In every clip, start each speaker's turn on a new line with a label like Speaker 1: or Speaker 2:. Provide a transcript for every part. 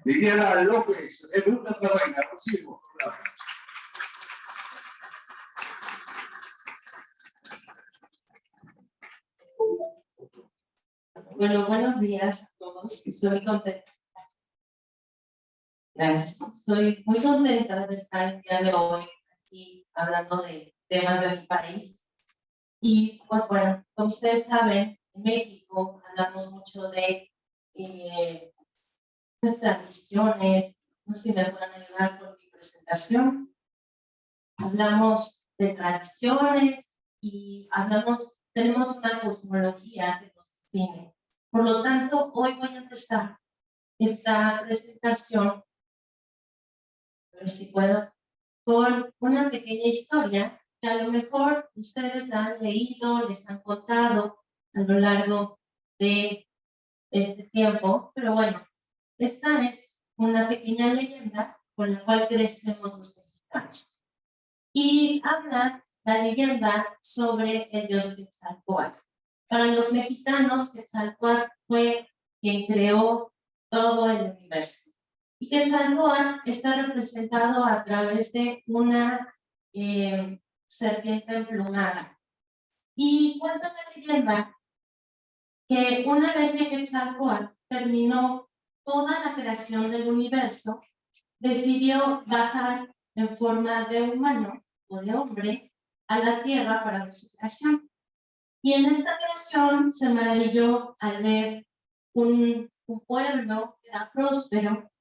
Speaker 1: Liliana López, el Grupo Carreña, próximo programa.
Speaker 2: Bueno, buenos días a todos. Estoy contenta. Gracias. Estoy muy contenta de estar el día de hoy aquí hablando de temas de mi país. Y pues bueno, como ustedes saben, en México hablamos mucho de pues, tradiciones. No sé si me pueden ayudar con mi presentación. Hablamos de tradiciones y tenemos una cosmología que nos define. Por lo tanto, hoy voy a empezar esta presentación, a ver si puedo, con una pequeña historia que a lo mejor ustedes la han leído, les han contado a lo largo de este tiempo, pero bueno, esta es una pequeña leyenda con la cual crecemos los mexicanos. Y habla la leyenda sobre el dios Quetzalcóatl. Para los mexicanos, Quetzalcóatl fue quien creó todo el universo. Y Quetzalcóatl está representado a través de una serpiente emplumada. Y cuenta la leyenda que una vez que Quetzalcóatl terminó toda la creación del universo, decidió bajar en forma de humano o de hombre a la tierra para ver su creación. Y en esta creación se maravilló al ver un pueblo que era próspero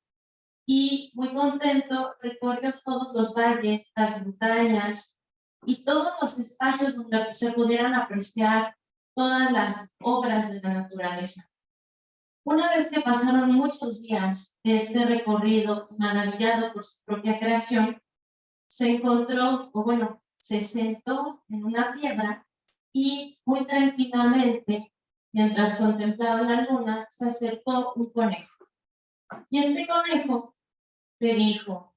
Speaker 2: y muy contento recorrió todos los valles, las montañas y todos los espacios donde se pudieran apreciar todas las obras de la naturaleza. Una vez que pasaron muchos días de este recorrido maravillado por su propia creación, se encontró, o bueno, se sentó en una piedra y muy tranquilamente, mientras contemplaba la luna, se acercó un conejo. Y este conejo le dijo,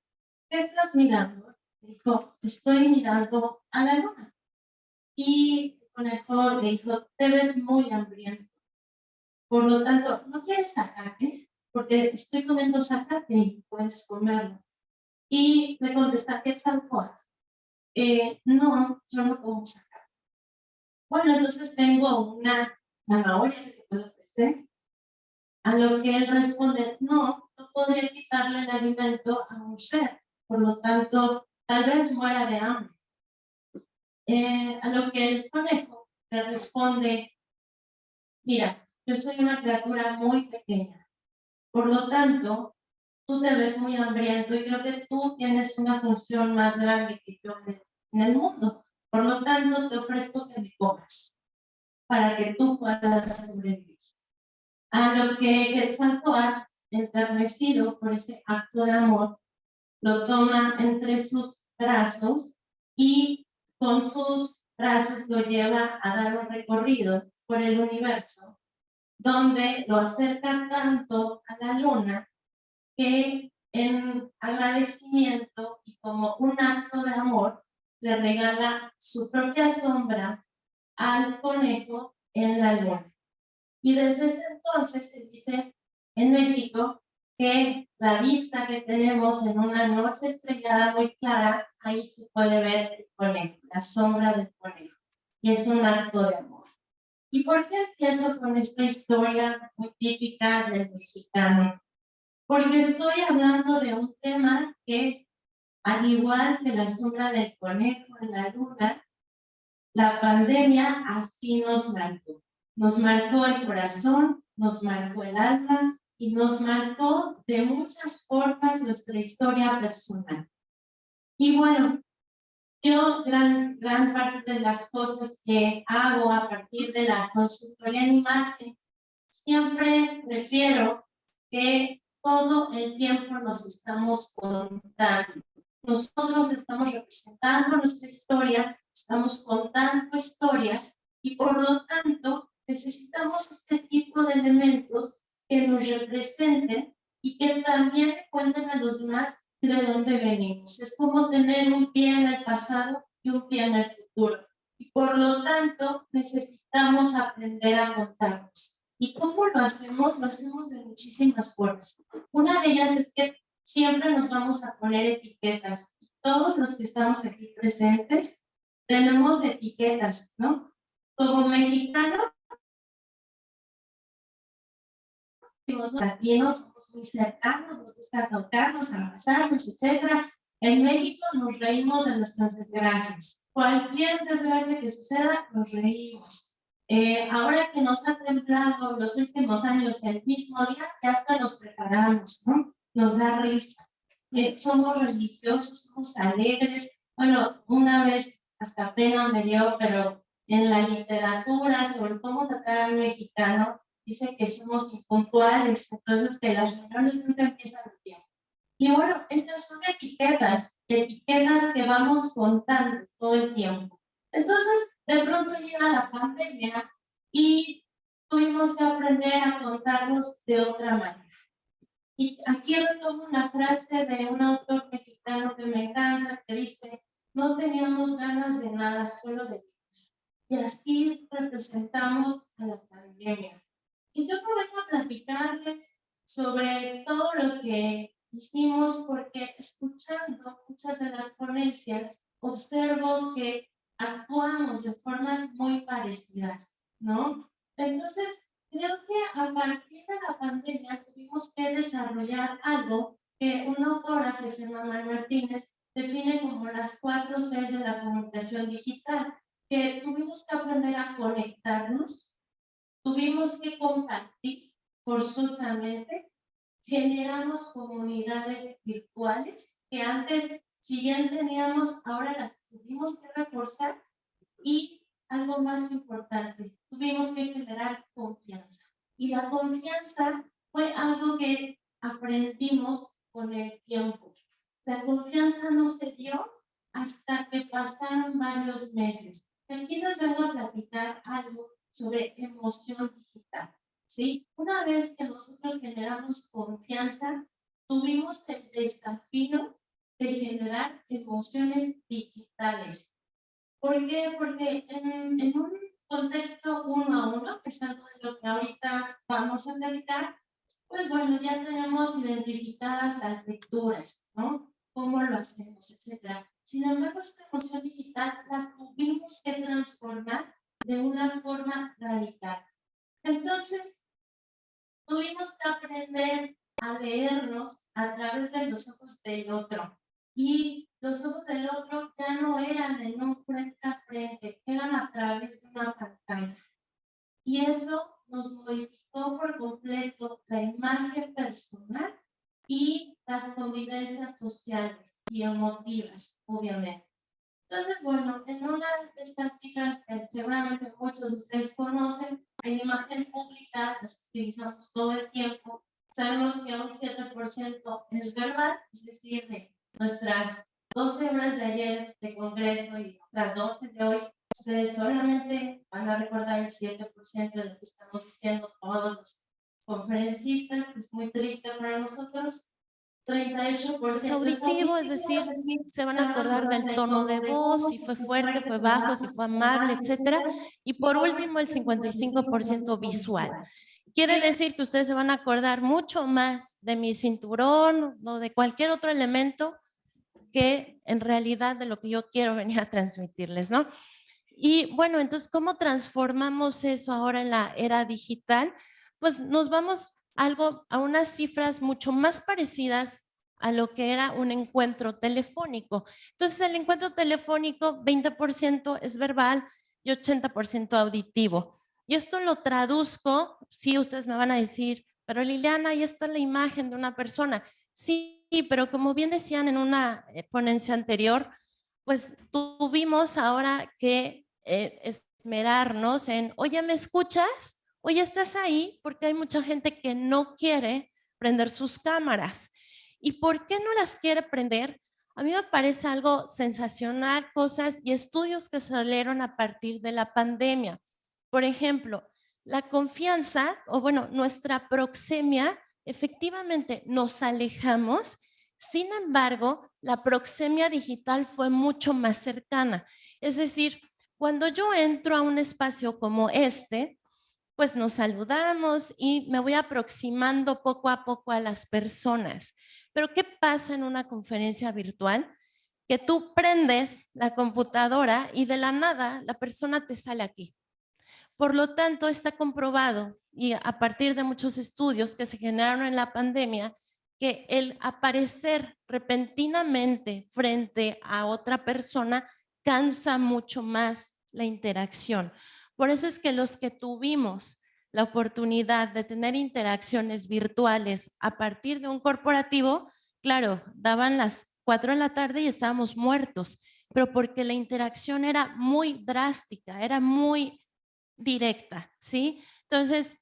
Speaker 2: ¿qué estás mirando? Dijo, estoy mirando a la luna. Y el conejo le dijo, te ves muy hambriento. Por lo tanto, ¿no quieres zacate? Porque estoy comiendo zacate y puedes comerlo. Y le contesta Quetzalcóatl, no, yo no como zacate. Bueno, entonces tengo una zanahoria que te puedo ofrecer. A lo que él responde, no podré quitarle el alimento a un ser. Por lo tanto, tal vez muera de hambre. A lo que el conejo le responde, mira, yo soy una criatura muy pequeña. Por lo tanto, tú te ves muy hambriento y creo que tú tienes una función más grande que yo en el mundo. Por lo tanto, te ofrezco que me comas para que tú puedas sobrevivir. A lo que Quetzalcóatl, enternecido por ese acto de amor, lo toma entre sus brazos y con sus brazos lo lleva a dar un recorrido por el universo, donde lo acerca tanto a la luna que en agradecimiento y como un acto de amor le regala su propia sombra al conejo en la luna. Y desde ese entonces se dice en México que la vista que tenemos en una noche estrellada muy clara, ahí se puede ver el conejo, la sombra del conejo. Y es un acto de amor. ¿Y por qué empiezo con esta historia muy típica del mexicano? Porque estoy hablando de un tema que, al igual que la sombra del conejo en la luna, la pandemia así nos marcó. Nos marcó el corazón, nos marcó el alma y nos marcó de muchas formas nuestra historia personal. Y bueno, yo gran parte de las cosas que hago a partir de la consultoría en imagen, siempre prefiero que todo el tiempo nos estamos contando. Nosotros estamos representando nuestra historia, estamos contando historias y por lo tanto necesitamos este tipo de elementos que nos representen y que también cuenten a los demás de dónde venimos. Es como tener un pie en el pasado y un pie en el futuro. Y por lo tanto necesitamos aprender a contarnos. ¿Y cómo lo hacemos? Lo hacemos de muchísimas formas. Una de ellas es que siempre nos vamos a poner etiquetas. Todos los que estamos aquí presentes tenemos etiquetas, ¿no? Como mexicano, los latinos somos muy cercanos, nos gusta tocarnos, abrazarnos, etc. En México nos reímos de nuestras desgracias. Cualquier desgracia que suceda, nos reímos. Ahora que nos ha templado los últimos años el mismo día, ya hasta nos preparamos, ¿no? Nos da risa. Somos religiosos, somos alegres. Bueno, una vez hasta pena me dio, pero en la literatura sobre cómo tratar al mexicano, dice que somos impuntuales, entonces que las reuniones nunca empiezan a tiempo. Y bueno, estas son etiquetas que vamos contando todo el tiempo. Entonces, de pronto llega la pandemia y tuvimos que aprender a contarnos de otra manera. Y aquí retomo una frase de un autor mexicano que me encanta, que dice, no teníamos ganas de nada, solo de vivir. Y así representamos a la pandemia. Y yo me vengo a platicarles sobre todo lo que hicimos, porque escuchando muchas de las ponencias, observo que actuamos de formas muy parecidas, ¿no? Entonces, creo que a partir de la pandemia tuvimos que desarrollar algo que una autora que se llama Mar Martínez define como las 4 Cs de la comunicación digital, que tuvimos que aprender a conectarnos, tuvimos que compartir forzosamente, generamos comunidades virtuales que antes, si bien teníamos, ahora las tuvimos que reforzar y algo más importante, tuvimos que generar confianza. Y la confianza fue algo que aprendimos con el tiempo. La confianza no se dio hasta que pasaron varios meses. Aquí les vengo a platicar algo sobre emoción digital, ¿sí? Una vez que nosotros generamos confianza, tuvimos el desafío de generar emociones digitales. ¿Por qué? Porque en un contexto uno a uno, que es algo de lo que ahorita vamos a dedicar, pues bueno, ya tenemos identificadas las lecturas, ¿no? Cómo lo hacemos, etcétera. Sin embargo, esta emoción digital la tuvimos que transformar de una forma radical. Entonces, tuvimos que aprender a leernos a través de los ojos del otro. Y los ojos del otro ya no eran en un frente a frente, eran a través de una pantalla. Y eso nos modificó por completo la imagen personal y las convivencias sociales y emotivas, obviamente. Entonces, bueno, en una de estas cifras que seguramente muchos de ustedes conocen, en imagen pública las utilizamos todo el tiempo. Sabemos que un 7% es verbal, es decir, de nuestras 12 horas de ayer de congreso y las 12 de hoy, ustedes solamente van a recordar el 7% de lo que estamos diciendo todos los conferencistas, es muy triste para nosotros. 38%
Speaker 3: Es auditivo, es decir, se van a acordar del tono de voz, si fue fuerte, fue bajo, si fue amable, etcétera. Y por último, el 55% visual. Quiere decir que ustedes se van a acordar mucho más de mi cinturón o de cualquier otro elemento que en realidad de lo que yo quiero venir a transmitirles, ¿no? Y bueno, entonces, ¿cómo transformamos eso ahora en la era digital? Pues nos vamos a unas cifras mucho más parecidas a lo que era un encuentro telefónico. Entonces, el encuentro telefónico, 20% es verbal y 80% auditivo. Y esto lo traduzco, sí, ustedes me van a decir, pero Liliana, ahí está la imagen de una persona. Sí, pero como bien decían en una ponencia anterior, pues tuvimos ahora que esmerarnos en, oye, ¿me escuchas? Oye, ¿estás ahí? Porque hay mucha gente que no quiere prender sus cámaras. ¿Y por qué no las quiere prender? A mí me parece algo sensacional, cosas y estudios que salieron a partir de la pandemia. Por ejemplo, la confianza, o bueno, nuestra proxemia, efectivamente nos alejamos. Sin embargo, la proxemia digital fue mucho más cercana. Es decir, cuando yo entro a un espacio como este, pues nos saludamos y me voy aproximando poco a poco a las personas. Pero ¿qué pasa en una conferencia virtual? Que tú prendes la computadora y de la nada la persona te sale aquí. Por lo tanto, está comprobado, y a partir de muchos estudios que se generaron en la pandemia, que el aparecer repentinamente frente a otra persona cansa mucho más la interacción. Por eso es que los que tuvimos la oportunidad de tener interacciones virtuales a partir de un corporativo, claro, daban las 4 de la tarde y estábamos muertos, pero porque la interacción era muy drástica, era muy directa, ¿sí? Entonces,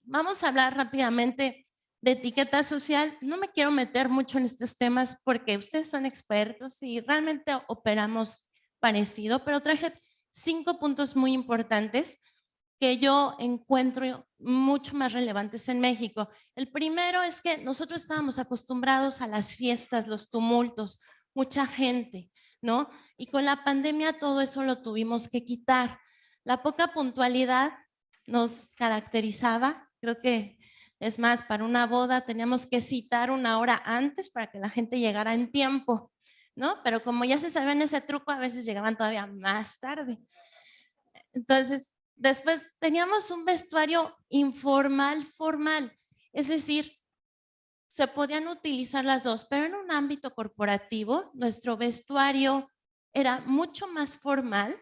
Speaker 3: vamos a hablar rápidamente de etiqueta social. No me quiero meter mucho en estos temas porque ustedes son expertos y realmente operamos parecido, pero traje 5 puntos muy importantes que yo encuentro mucho más relevantes en México. El primero es que nosotros estábamos acostumbrados a las fiestas, los tumultos, mucha gente, ¿no? Y con la pandemia todo eso lo tuvimos que quitar. La poca puntualidad nos caracterizaba, creo que es más, para una boda teníamos que citar 1 hora antes para que la gente llegara en tiempo, ¿no? Pero como ya se sabían ese truco, a veces llegaban todavía más tarde. Entonces, después teníamos un vestuario informal, formal, es decir, se podían utilizar las dos, pero en un ámbito corporativo, nuestro vestuario era mucho más formal,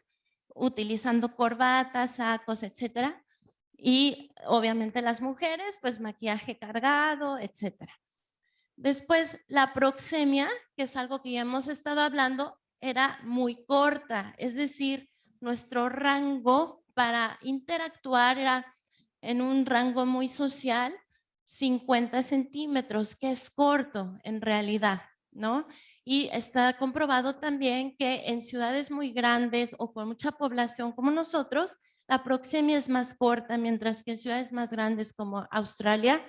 Speaker 3: utilizando corbatas, sacos, etcétera, y obviamente las mujeres, pues maquillaje cargado, etcétera. Después, la proxemia, que es algo que ya hemos estado hablando, era muy corta, es decir, nuestro rango para interactuar era en un rango muy social, 50 centímetros, que es corto en realidad, ¿no? Y está comprobado también que en ciudades muy grandes o con mucha población como nosotros, la proxemia es más corta, mientras que en ciudades más grandes como Australia,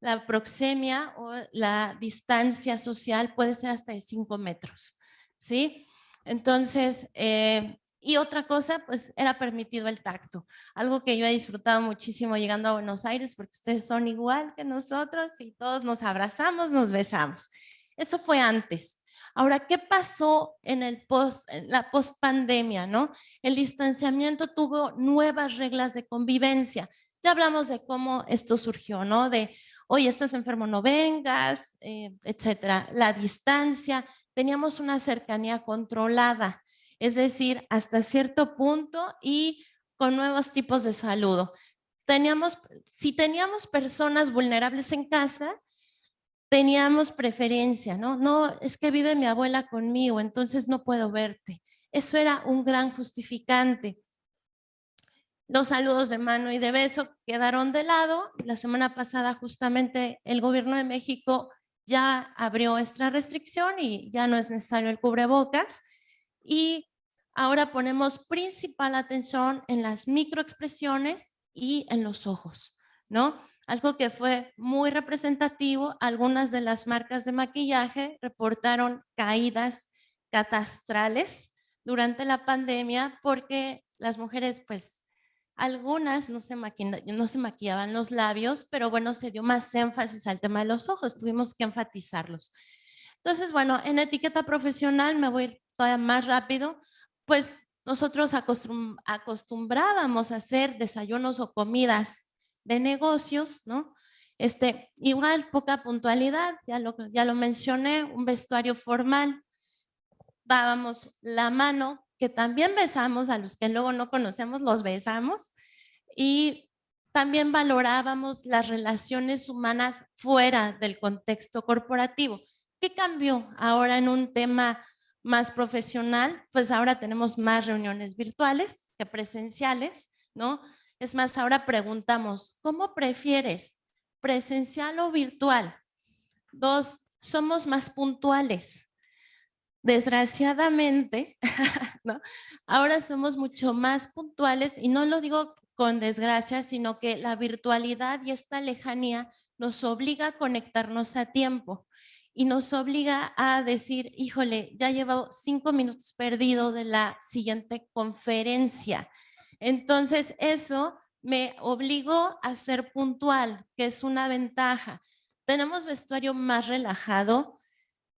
Speaker 3: la proxemia o la distancia social puede ser hasta de 5 metros, ¿sí? Entonces, y otra cosa, pues era permitido el tacto, algo que yo he disfrutado muchísimo llegando a Buenos Aires, porque ustedes son igual que nosotros y todos nos abrazamos, nos besamos. Eso fue antes. Ahora, ¿qué pasó en la post-pandemia, no? El distanciamiento tuvo nuevas reglas de convivencia. Ya hablamos de cómo esto surgió, ¿no? De, oye, estás enfermo, no vengas, etcétera. La distancia, teníamos una cercanía controlada, es decir, hasta cierto punto y con nuevos tipos de saludo. Si teníamos personas vulnerables en casa, teníamos preferencia, ¿no? No, es que vive mi abuela conmigo, entonces no puedo verte. Eso era un gran justificante. Los saludos de mano y de beso quedaron de lado. La semana pasada justamente el gobierno de México ya abrió esta restricción y ya no es necesario el cubrebocas. Y ahora ponemos principal atención en las microexpresiones y en los ojos, ¿no? Algo que fue muy representativo, algunas de las marcas de maquillaje reportaron caídas catastrales durante la pandemia porque las mujeres pues algunas no se maquillaban los labios, pero bueno, se dio más énfasis al tema de los ojos, tuvimos que enfatizarlos. Entonces, bueno, en etiqueta profesional me voy a ir todavía más rápido, pues nosotros acostumbrábamos a hacer desayunos o comidas de negocios, ¿no? Igual poca puntualidad, ya lo mencioné, un vestuario formal, dábamos la mano, que también besamos, a los que luego no conocemos los besamos, y también valorábamos las relaciones humanas fuera del contexto corporativo. ¿Qué cambió ahora en un tema más profesional? Pues ahora tenemos más reuniones virtuales que presenciales, ¿no? Es más, ahora preguntamos, ¿cómo prefieres? ¿Presencial o virtual? 2, somos más puntuales. Desgraciadamente, ¿no? Ahora somos mucho más puntuales y no lo digo con desgracia, sino que la virtualidad y esta lejanía nos obliga a conectarnos a tiempo y nos obliga a decir, híjole, ya llevo 5 minutos perdido de la siguiente conferencia. Entonces eso me obligó a ser puntual, que es una ventaja. Tenemos vestuario más relajado,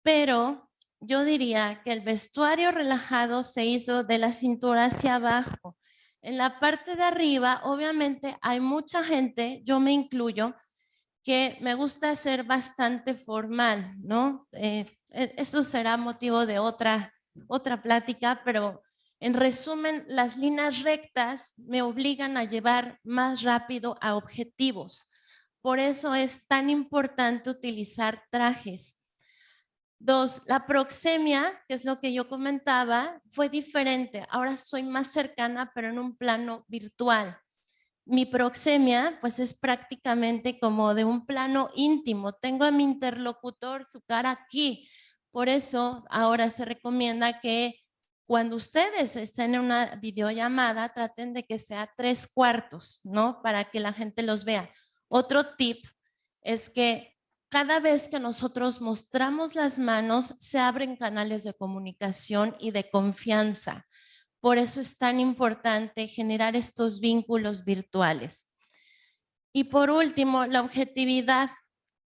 Speaker 3: pero yo diría que el vestuario relajado se hizo de la cintura hacia abajo. En la parte de arriba, obviamente, hay mucha gente, yo me incluyo, que me gusta ser bastante formal, ¿no? Esto será motivo de otra plática, pero en resumen, las líneas rectas me obligan a llevar más rápido a objetivos. Por eso es tan importante utilizar trajes. 2, la proxemia, que es lo que yo comentaba, fue diferente. Ahora soy más cercana, pero en un plano virtual. Mi proxemia, pues es prácticamente como de un plano íntimo. Tengo a mi interlocutor, su cara aquí. Por eso ahora se recomienda que cuando ustedes estén en una videollamada, traten de que sea 3/4, ¿no? Para que la gente los vea. Otro tip es que cada vez que nosotros mostramos las manos, se abren canales de comunicación y de confianza. Por eso es tan importante generar estos vínculos virtuales. Y por último, la objetividad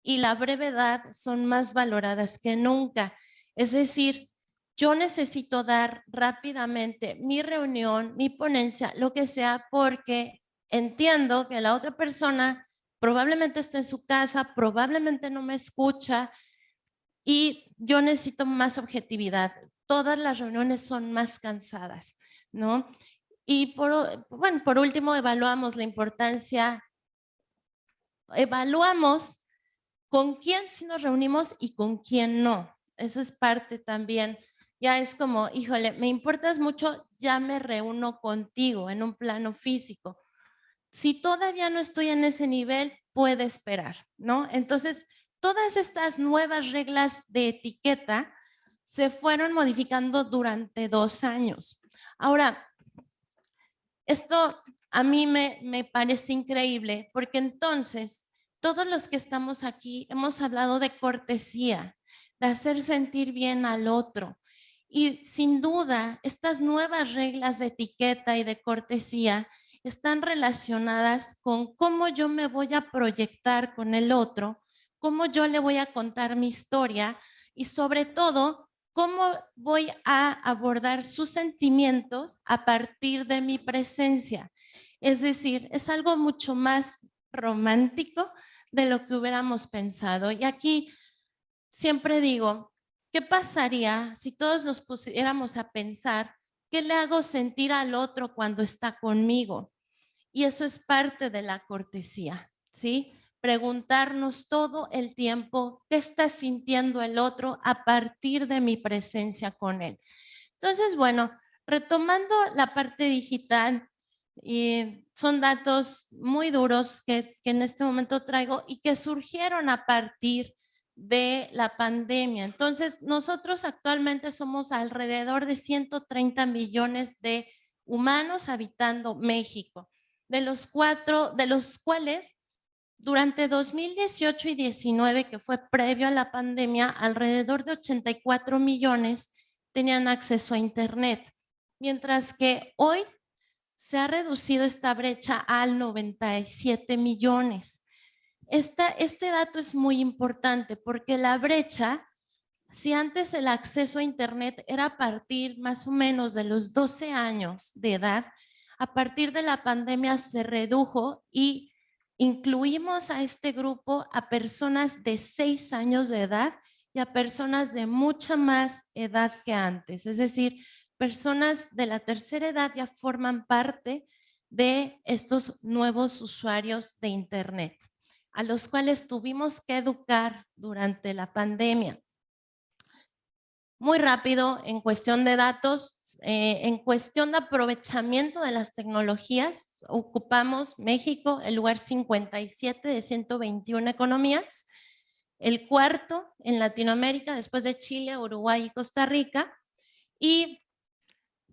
Speaker 3: y la brevedad son más valoradas que nunca. Es decir, yo necesito dar rápidamente mi reunión, mi ponencia, lo que sea, porque entiendo que la otra persona probablemente está en su casa, probablemente no me escucha y yo necesito más objetividad. Todas las reuniones son más cansadas, ¿no? Y por último, evaluamos la importancia, evaluamos con quién sí nos reunimos y con quién no. Eso es parte también. Ya es como, híjole, me importas mucho, ya me reúno contigo en un plano físico. Si todavía no estoy en ese nivel, puede esperar, ¿no? Entonces, todas estas nuevas reglas de etiqueta se fueron modificando durante 2 años. Ahora, esto a mí me parece increíble porque entonces todos los que estamos aquí hemos hablado de cortesía, de hacer sentir bien al otro. Y sin duda, estas nuevas reglas de etiqueta y de cortesía están relacionadas con cómo yo me voy a proyectar con el otro, cómo yo le voy a contar mi historia y sobre todo, cómo voy a abordar sus sentimientos a partir de mi presencia. Es decir, es algo mucho más romántico de lo que hubiéramos pensado. Y aquí siempre digo, ¿qué pasaría si todos nos pusiéramos a pensar qué le hago sentir al otro cuando está conmigo? Y eso es parte de la cortesía, ¿sí? Preguntarnos todo el tiempo qué está sintiendo el otro a partir de mi presencia con él. Entonces, bueno, retomando la parte digital, son datos muy duros que en este momento traigo y que surgieron a partir de la pandemia. Entonces, nosotros actualmente somos alrededor de 130 millones de humanos habitando México, de los cuales durante 2018 y 19, que fue previo a la pandemia, alrededor de 84 millones tenían acceso a Internet, mientras que hoy se ha reducido esta brecha al 97 millones. Este dato es muy importante porque la brecha, si antes el acceso a Internet era a partir más o menos de los 12 años de edad, a partir de la pandemia se redujo y incluimos a este grupo a personas de 6 años de edad y a personas de mucha más edad que antes. Es decir, personas de la tercera edad ya forman parte de estos nuevos usuarios de Internet, a los cuales tuvimos que educar durante la pandemia. Muy rápido, en cuestión de datos, en cuestión de aprovechamiento de las tecnologías, ocupamos México el lugar 57 de 121 economías, el cuarto en Latinoamérica después de Chile, Uruguay y Costa Rica. Y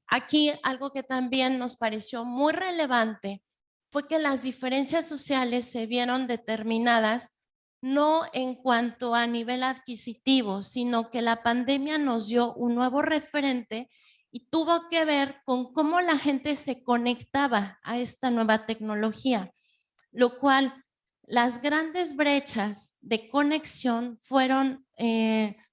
Speaker 3: aquí algo que también nos pareció muy relevante fue que las diferencias sociales se vieron determinadas no en cuanto a nivel adquisitivo, sino que la pandemia nos dio un nuevo referente y tuvo que ver con cómo la gente se conectaba a esta nueva tecnología, lo cual las grandes brechas de conexión fueron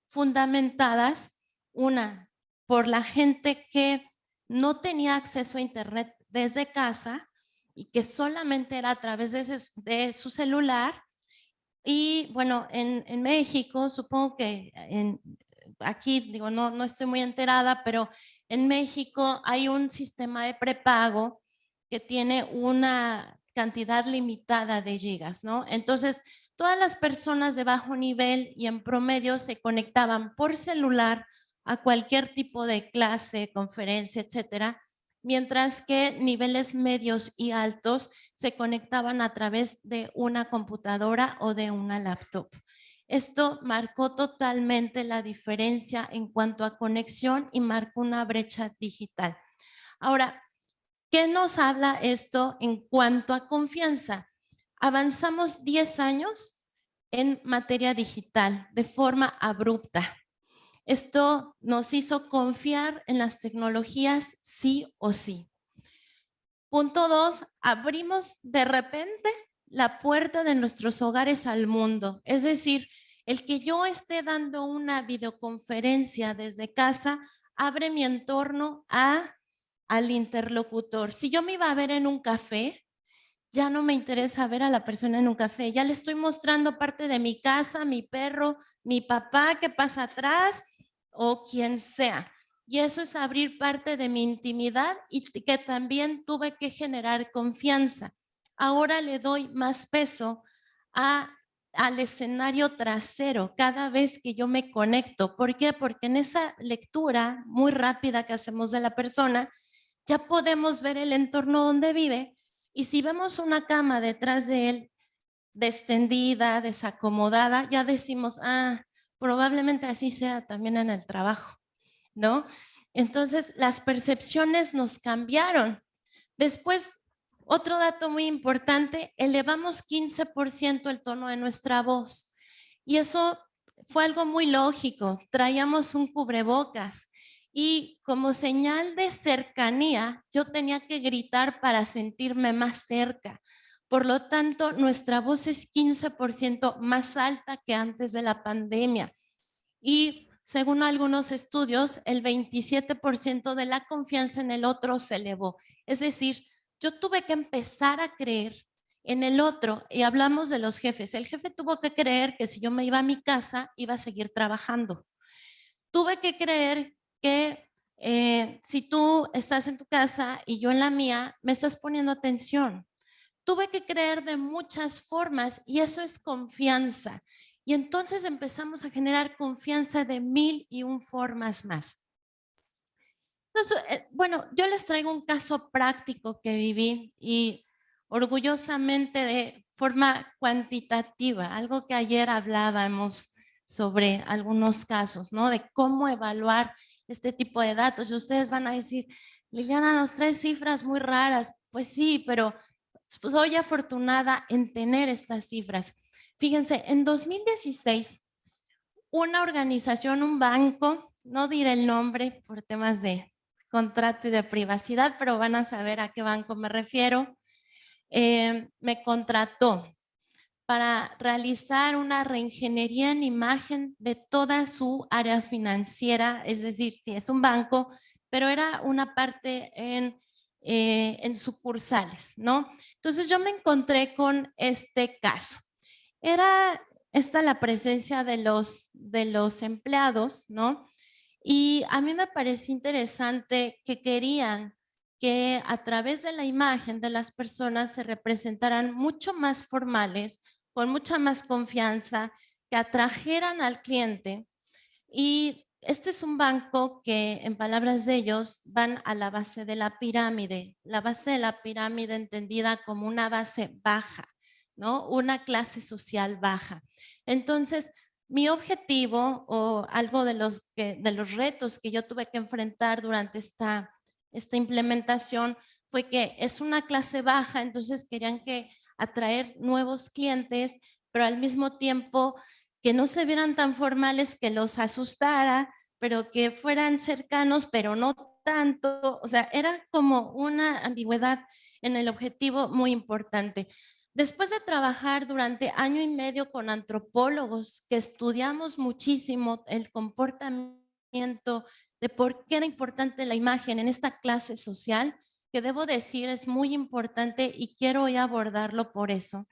Speaker 3: fundamentadas, una, por la gente que no tenía acceso a internet desde casa y que solamente era a través de su celular. Y bueno, en México, supongo que aquí, digo, no estoy muy enterada, pero en México hay un sistema de prepago que tiene una cantidad limitada de gigas, ¿no? Entonces, todas las personas de bajo nivel y en promedio se conectaban por celular a cualquier tipo de clase, conferencia, etcétera, mientras que niveles medios y altos se conectaban a través de una computadora o de una laptop. Esto marcó totalmente la diferencia en cuanto a conexión y marcó una brecha digital. Ahora, ¿qué nos habla esto en cuanto a confianza? Avanzamos 10 años en materia digital de forma abrupta. Esto nos hizo confiar en las tecnologías sí o sí. Punto 2, abrimos de repente la puerta de nuestros hogares al mundo. Es decir, el que yo esté dando una videoconferencia desde casa abre mi entorno al interlocutor. Si yo me iba a ver en un café, ya no me interesa ver a la persona en un café. Ya le estoy mostrando parte de mi casa, mi perro, mi papá que pasa atrás o quien sea. Y eso es abrir parte de mi intimidad y que también tuve que generar confianza. Ahora le doy más peso al escenario trasero cada vez que yo me conecto. ¿Por qué? Porque en esa lectura muy rápida que hacemos de la persona, ya podemos ver el entorno donde vive y si vemos una cama detrás de él descendida, desacomodada, ya decimos, probablemente así sea también en el trabajo, ¿no? Entonces, las percepciones nos cambiaron. Después, otro dato muy importante, elevamos 15% el tono de nuestra voz. Y eso fue algo muy lógico. Traíamos un cubrebocas y como señal de cercanía, yo tenía que gritar para sentirme más cerca. Por lo tanto, nuestra voz es 15% más alta que antes de la pandemia. Y según algunos estudios, el 27% de la confianza en el otro se elevó. Es decir, yo tuve que empezar a creer en el otro y hablamos de los jefes. El jefe tuvo que creer que si yo me iba a mi casa, iba a seguir trabajando. Tuve que creer que si tú estás en tu casa y yo en la mía, me estás poniendo atención. Tuve que creer de muchas formas y eso es confianza. Y entonces empezamos a generar confianza de 1001 formas más. Entonces, bueno, yo les traigo un caso práctico que viví y orgullosamente de forma cuantitativa, algo que ayer hablábamos sobre algunos casos, ¿no? De cómo evaluar este tipo de datos. Y ustedes van a decir, Liliana, nos trae cifras muy raras. Pues sí, pero soy afortunada en tener estas cifras. Fíjense, en 2016, una organización, un banco, no diré el nombre por temas de contrato y de privacidad, pero van a saber a qué banco me refiero, me contrató para realizar una reingeniería en imagen de toda su área financiera, es decir, sí es un banco, pero era una parte en sucursales, ¿no? Entonces yo me encontré con este caso. Era esta la presencia de los empleados, ¿no? Y a mí me parece interesante que querían que a través de la imagen de las personas se representaran mucho más formales, con mucha más confianza, que atrajeran al cliente. Y este es un banco que, en palabras de ellos, van a la base de la pirámide. La base de la pirámide entendida como una base baja, ¿no? Una clase social baja. Entonces, mi objetivo o algo de los retos que yo tuve que enfrentar durante esta implementación fue que es una clase baja, entonces querían que atraer nuevos clientes, pero al mismo tiempo que no se vieran tan formales que los asustara, pero que fueran cercanos, pero no tanto, o sea, era como una ambigüedad en el objetivo muy importante. Después de trabajar durante año y medio con antropólogos que estudiamos muchísimo el comportamiento de por qué era importante la imagen en esta clase social, que debo decir es muy importante y quiero hoy abordarlo por eso.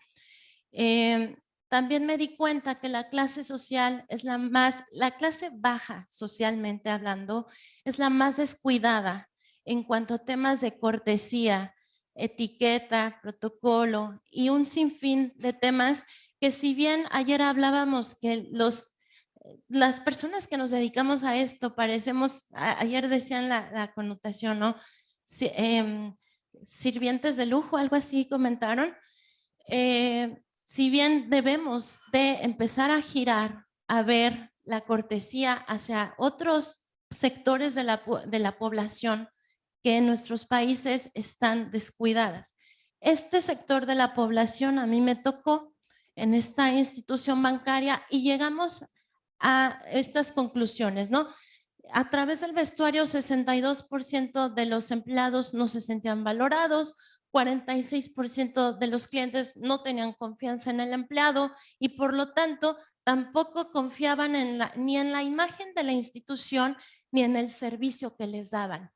Speaker 3: También me di cuenta que la clase social es la clase baja socialmente hablando, es la más descuidada en cuanto a temas de cortesía, etiqueta, protocolo y un sinfín de temas que si bien ayer hablábamos que las personas que nos dedicamos a esto parecemos, ayer decían la connotación, ¿no? Sirvientes de lujo, algo así comentaron. Si bien debemos de empezar a girar, a ver la cortesía hacia otros sectores de la población que en nuestros países están descuidadas. Este sector de la población a mí me tocó en esta institución bancaria y llegamos a estas conclusiones, ¿no? A través del vestuario, 62% de los empleados no se sentían valorados, 46% de los clientes no tenían confianza en el empleado y por lo tanto tampoco confiaban ni en la imagen de la institución ni en el servicio que les daban.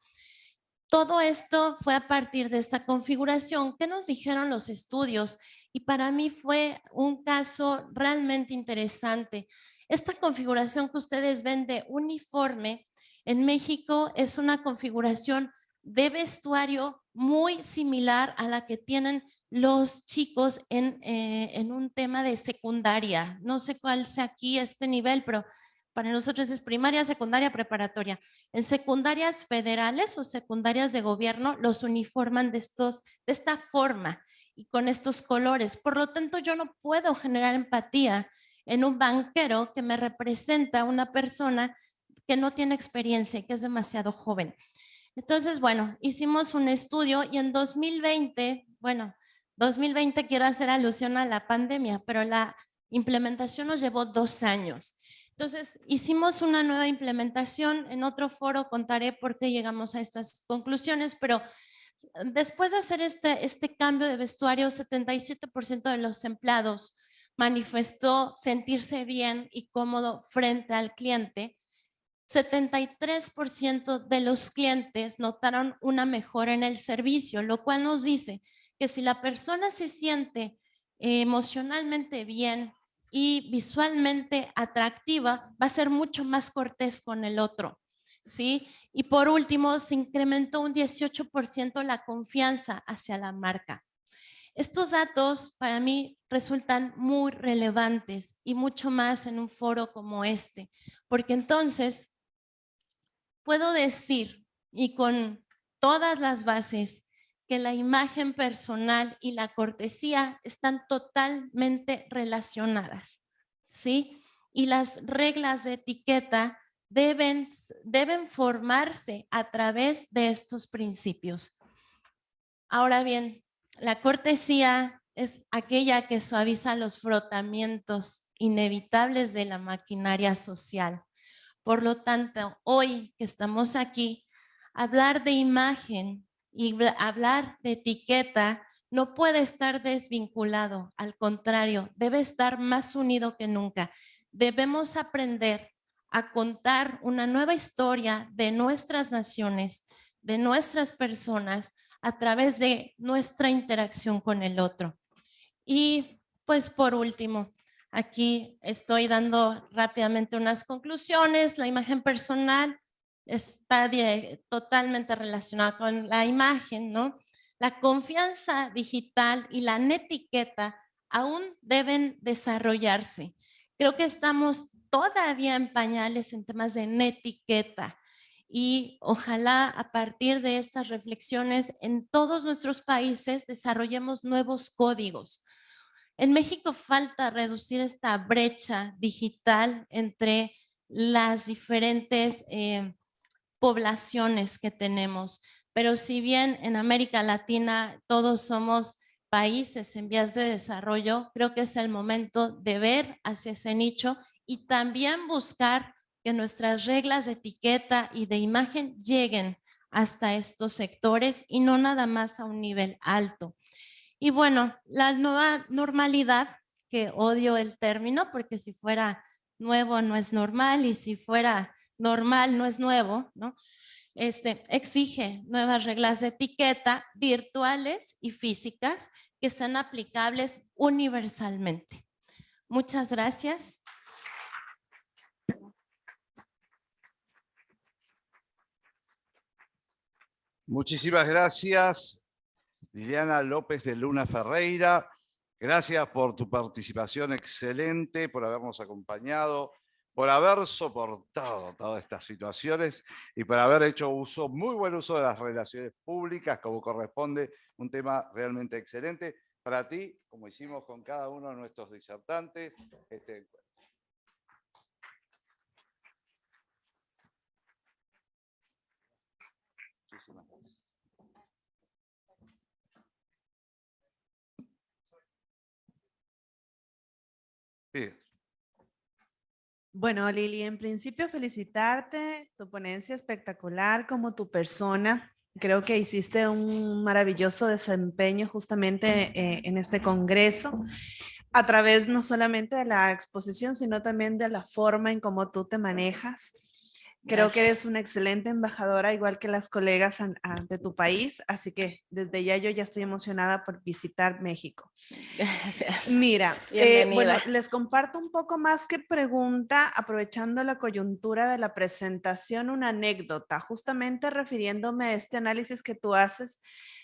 Speaker 3: Todo esto fue a partir de esta configuración. ¿Qué nos dijeron los estudios? Y para mí fue un caso realmente interesante. Esta configuración que ustedes ven de uniforme en México es una configuración de vestuario muy similar a la que tienen los chicos en un tema de secundaria. No sé cuál sea aquí este nivel, pero para nosotros es primaria, secundaria, preparatoria. En secundarias federales o secundarias de gobierno los uniforman de esta forma y con estos colores. Por lo tanto, yo no puedo generar empatía en un banquero que me representa una persona que no tiene experiencia y que es demasiado joven. Entonces, bueno, hicimos un estudio y en 2020, bueno, 2020 quiero hacer alusión a la pandemia, pero la implementación nos llevó 2 años. Entonces, hicimos una nueva implementación. En otro foro contaré por qué llegamos a estas conclusiones, pero después de hacer este cambio de vestuario, 77% de los empleados manifestó sentirse bien y cómodo frente al cliente. 73% de los clientes notaron una mejora en el servicio, lo cual nos dice que si la persona se siente emocionalmente bien y visualmente atractiva, va a ser mucho más cortés con el otro, ¿sí? Y por último, se incrementó un 18% la confianza hacia la marca. Estos datos para mí resultan muy relevantes y mucho más en un foro como este, porque entonces puedo decir, y con todas las bases, que la imagen personal y la cortesía están totalmente relacionadas, ¿sí? Y las reglas de etiqueta deben formarse a través de estos principios. Ahora bien, la cortesía es aquella que suaviza los frotamientos inevitables de la maquinaria social. Por lo tanto, hoy que estamos aquí, hablar de imagen y hablar de etiqueta no puede estar desvinculado, al contrario, debe estar más unido que nunca. Debemos aprender a contar una nueva historia de nuestras naciones, de nuestras personas, a través de nuestra interacción con el otro. Y pues por último, aquí estoy dando rápidamente unas conclusiones. La imagen personal está totalmente relacionada con la imagen, ¿no? La confianza digital y la netiqueta aún deben desarrollarse. Creo que estamos todavía en pañales en temas de netiqueta y ojalá a partir de estas reflexiones en todos nuestros países desarrollemos nuevos códigos. En México falta reducir esta brecha digital entre las diferentes poblaciones que tenemos, pero si bien en América Latina todos somos países en vías de desarrollo, creo que es el momento de ver hacia ese nicho y también buscar que nuestras reglas de etiqueta y de imagen lleguen hasta estos sectores y no nada más a un nivel alto. Y bueno, la nueva normalidad, que odio el término porque si fuera nuevo no es normal y si fuera normal no es nuevo, ¿no? Exige nuevas reglas de etiqueta virtuales y físicas que sean aplicables universalmente. Muchas gracias.
Speaker 4: Muchísimas gracias, Liliana López de Luna Ferreira. Gracias por tu participación excelente, por habernos acompañado, por haber soportado todas estas situaciones y por haber hecho muy buen uso de las relaciones públicas como corresponde, un tema realmente excelente. Para ti, como hicimos con cada uno de nuestros disertantes, muchísimas gracias. Bien.
Speaker 5: Bueno, Lili, en principio felicitarte, tu ponencia espectacular como tu persona. Creo que hiciste un maravilloso desempeño justamente en este congreso, a través no solamente de la exposición, sino también de la forma en cómo tú te manejas. Creo que eres una excelente embajadora, igual que las colegas de tu país, así que desde ya yo ya estoy emocionada por visitar México.
Speaker 3: Gracias.
Speaker 5: Mira,
Speaker 3: Bienvenida.
Speaker 5: bueno, les comparto un poco más que pregunta, aprovechando la coyuntura de la presentación, una anécdota, justamente refiriéndome a este análisis que tú haces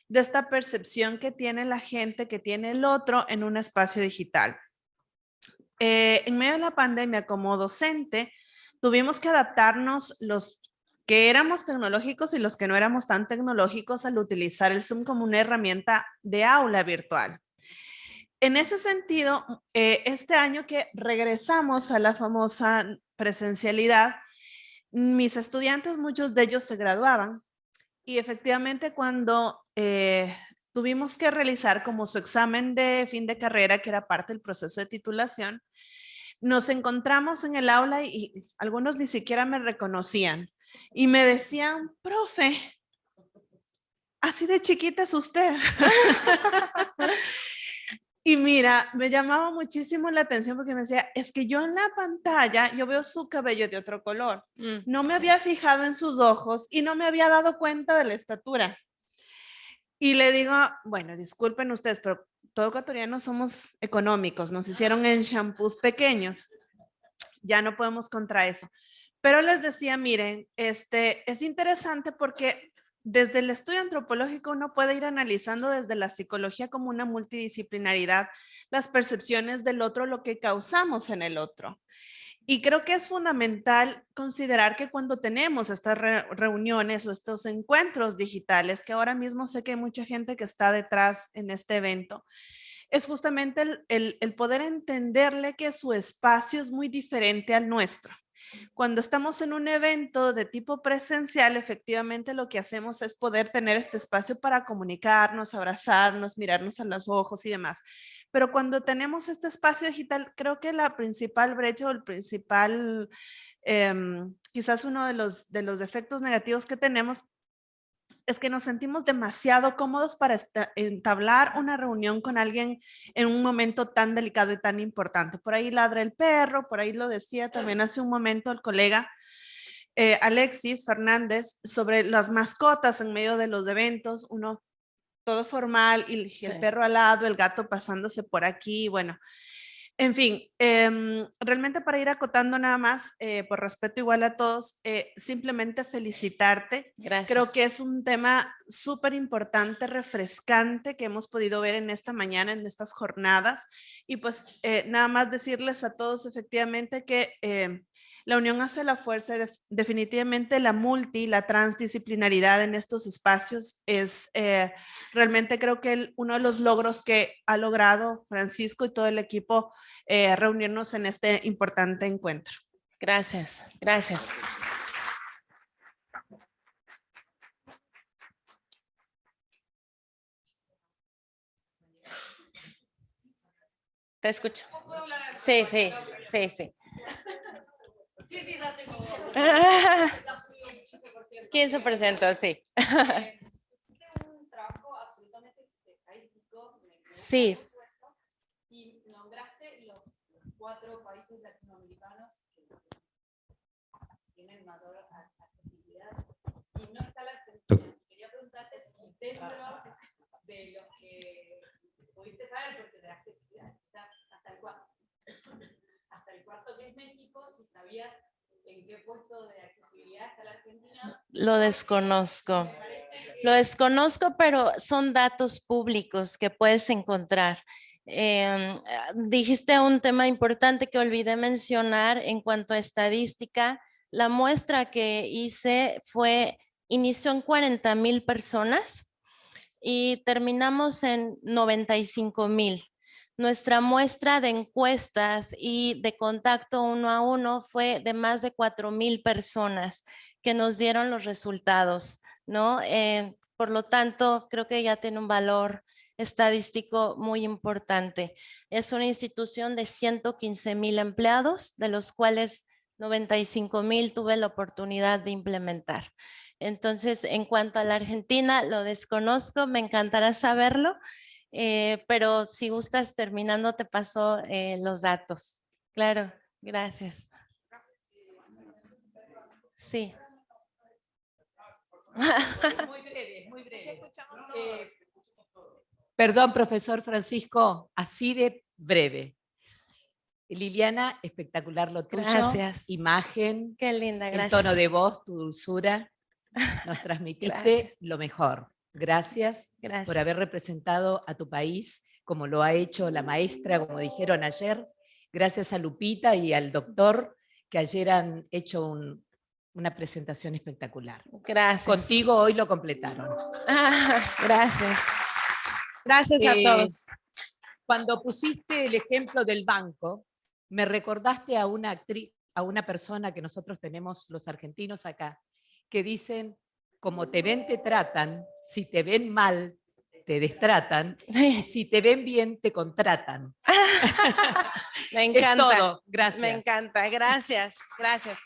Speaker 5: de esta percepción que tiene la gente, que tiene el otro en un espacio digital. En medio de la pandemia, como docente, tuvimos que adaptarnos los que éramos tecnológicos y los que no éramos tan tecnológicos al utilizar el Zoom como una herramienta de aula virtual. En ese sentido, este año que regresamos a la famosa presencialidad, mis estudiantes, muchos de ellos se graduaban y efectivamente cuando tuvimos que realizar como su examen de fin de carrera, que era parte del proceso de titulación, nos encontramos en el aula y algunos ni siquiera me reconocían y me decían, profe, así de chiquita es usted. Y mira, me llamaba muchísimo la atención porque me decía, es que yo en la pantalla, yo veo su cabello de otro color. No me había fijado en sus ojos y no me había dado cuenta de la estatura. Y le digo, bueno, disculpen ustedes, pero todo ecuatoriano somos económicos, nos hicieron en shampoos pequeños. Ya no podemos contra eso. Pero les decía, miren, es interesante porque desde el estudio antropológico uno puede ir analizando desde la psicología como una multidisciplinaridad las percepciones del otro, lo que causamos en el otro. Y creo que es fundamental considerar que cuando tenemos estas reuniones o estos encuentros digitales, que ahora mismo sé que hay mucha gente que está detrás en este evento, es justamente el poder entenderle que su espacio es muy diferente al nuestro. Cuando estamos en un evento de tipo presencial, efectivamente lo que hacemos es poder tener este espacio para comunicarnos, abrazarnos, mirarnos a los ojos y demás. Pero cuando tenemos este espacio digital, creo que la principal brecha o el principal, quizás uno de los efectos negativos que tenemos es que nos sentimos demasiado cómodos para entablar una reunión con alguien en un momento tan delicado y tan importante. Por ahí ladra el perro, por ahí lo decía también hace un momento el colega Alexis Fernández sobre las mascotas en medio de los eventos, uno todo formal y sí, el perro al lado, el gato pasándose por aquí, bueno. En fin, realmente para ir acotando nada más, por respeto igual a todos, simplemente felicitarte.
Speaker 3: Gracias.
Speaker 5: Creo que es un tema súper importante, refrescante que hemos podido ver en esta mañana, en estas jornadas. Y pues nada más decirles a todos efectivamente que la unión hace la fuerza. Definitivamente la transdisciplinaridad en estos espacios es realmente creo que uno de los logros que ha logrado Francisco y todo el equipo reunirnos en este importante encuentro.
Speaker 3: Gracias, gracias. Te escucho. Sí, sí, sí, sí. 15%, sí.
Speaker 6: Hiciste un trabajo absolutamente estadístico.
Speaker 3: Sí.
Speaker 6: Y nombraste los 4 países latinoamericanos que tienen mayor accesibilidad. Y no está la Argentina. Quería preguntarte si dentro de los que pudiste saber, porque de accesibilidad, quizás hasta el cuarto que es México, si sabías en qué puesto de accesibilidad está la Argentina.
Speaker 3: Lo desconozco. Lo desconozco, pero son datos públicos que puedes encontrar. Dijiste un tema importante que olvidé mencionar en cuanto a estadística. La muestra que hice inició en 40,000 personas y terminamos en 95,000. Nuestra muestra de encuestas y de contacto 1 a 1 fue de más de 4,000 personas que nos dieron los resultados, ¿no? Por lo tanto, creo que ya tiene un valor estadístico muy importante. Es una institución de 115,000 empleados, de los cuales 95,000 tuve la oportunidad de implementar. Entonces, en cuanto a la Argentina, lo desconozco, me encantará saberlo, pero si gustas, terminando, te paso los datos. Claro, gracias. Sí.
Speaker 7: Muy breve, muy breve. Perdón, profesor Francisco, así de breve. Liliana, espectacular lo tuyo.
Speaker 3: Gracias.
Speaker 7: Imagen,
Speaker 3: Qué linda,
Speaker 7: el
Speaker 3: gracias.
Speaker 7: tono de voz, tu dulzura. Nos transmitiste
Speaker 3: Gracias.
Speaker 7: lo mejor. Gracias
Speaker 3: Gracias.
Speaker 7: por haber representado a tu país, como lo ha hecho la maestra, como dijeron ayer. Gracias a Lupita y al doctor, que ayer han hecho una presentación espectacular.
Speaker 3: Gracias.
Speaker 7: Contigo hoy lo completaron.
Speaker 3: Gracias. Gracias a todos.
Speaker 7: Cuando pusiste el ejemplo del banco, me recordaste a una actriz, a una persona que nosotros tenemos los argentinos acá, que dicen, como te ven, te tratan, si te ven mal, te destratan, y si te ven bien, te contratan.
Speaker 3: Me encanta.
Speaker 7: Es todo. Gracias.
Speaker 3: Me encanta. Gracias. Gracias.